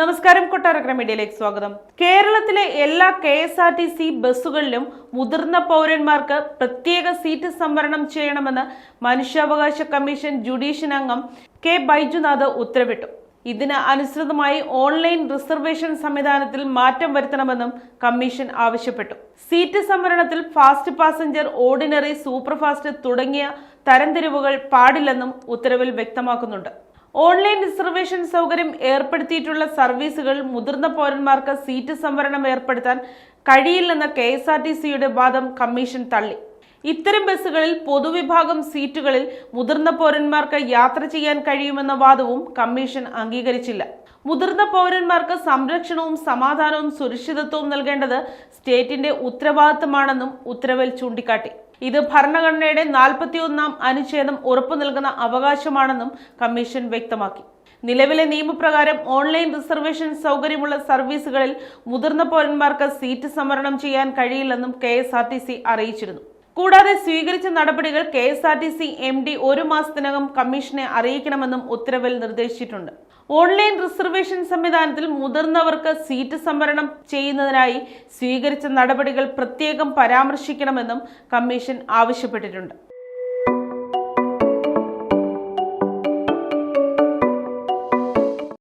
നമസ്കാരം, കൊട്ടാരക്കര മീഡിയയിലേക്ക് സ്വാഗതം. കേരളത്തിലെ എല്ലാ KSRTC ബസ്സുകളിലും മുതിർന്ന പൗരന്മാർക്ക് പ്രത്യേക സീറ്റ് സംവരണം ചെയ്യണമെന്ന് മനുഷ്യാവകാശ കമ്മീഷൻ ജുഡീഷ്യൽ അംഗം കെ ബൈജുനാഥ് ഉത്തരവിട്ടു. ഇതിന് അനുസൃതമായി ഓൺലൈൻ റിസർവേഷൻ സംവിധാനത്തിൽ മാറ്റം വരുത്തണമെന്നും കമ്മീഷൻ ആവശ്യപ്പെട്ടു. സീറ്റ് സംവരണത്തിൽ ഫാസ്റ്റ് പാസഞ്ചർ, ഓർഡിനറി, സൂപ്പർഫാസ്റ്റ് തുടങ്ങിയ തരംതിരിവുകൾ പാടില്ലെന്നും ഉത്തരവിൽ വ്യക്തമാക്കുന്നുണ്ട്. ഓൺലൈൻ റിസർവേഷൻ സൗകര്യം ഏർപ്പെടുത്തിയിട്ടുള്ള സർവീസുകൾ മുതിർന്ന പൗരന്മാർക്ക് സീറ്റ് സംവരണം ഏർപ്പെടുത്താൻ കഴിയില്ലെന്ന KSRTCയുടെ വാദം കമ്മീഷൻ തള്ളി. ഇത്തരം ബസ്സുകളിൽ പൊതുവിഭാഗം സീറ്റുകളിൽ മുതിർന്ന പൗരന്മാർക്ക് യാത്ര ചെയ്യാൻ കഴിയുമെന്ന വാദവും കമ്മീഷൻ അംഗീകരിച്ചില്ല. മുതിർന്ന പൗരന്മാർക്ക് സംരക്ഷണവും സമാധാനവും സുരക്ഷിതത്വവും നൽകേണ്ടത് സ്റ്റേറ്റിന്റെ ഉത്തരവാദിത്തമാണെന്നും ഉത്തരവിൽ ചൂണ്ടിക്കാട്ടി. ഇത് ഭരണഘടനയുടെ 41-ാം അനുച്ഛേദം ഉറപ്പു നൽകുന്ന അവകാശമാണെന്നും കമ്മീഷൻ വ്യക്തമാക്കി. നിലവിലെ നിയമപ്രകാരം ഓൺലൈൻ റിസർവേഷൻ സൗകര്യമുള്ള സർവീസുകളിൽ മുതിർന്ന പൗരന്മാർക്ക് സീറ്റ് സംവരണം ചെയ്യാൻ കഴിയില്ലെന്നും KSRTC അറിയിച്ചിരുന്നു. കൂടാതെ സ്വീകരിച്ച നടപടികൾ KSRTC MD 1 മാസത്തിനകം കമ്മീഷനെ അറിയിക്കണമെന്നും ഉത്തരവിൽ നിർദ്ദേശിച്ചിട്ടുണ്ട്. ഓൺലൈൻ റിസർവേഷൻ സംവിധാനത്തിൽ മുതിർന്നവർക്ക് സീറ്റ് സംവരണം ചെയ്യുന്നതിനായി സ്വീകരിച്ച നടപടികൾ പ്രത്യേകം പരാമർശിക്കണമെന്നും കമ്മീഷൻ ആവശ്യപ്പെട്ടിട്ടുണ്ട്.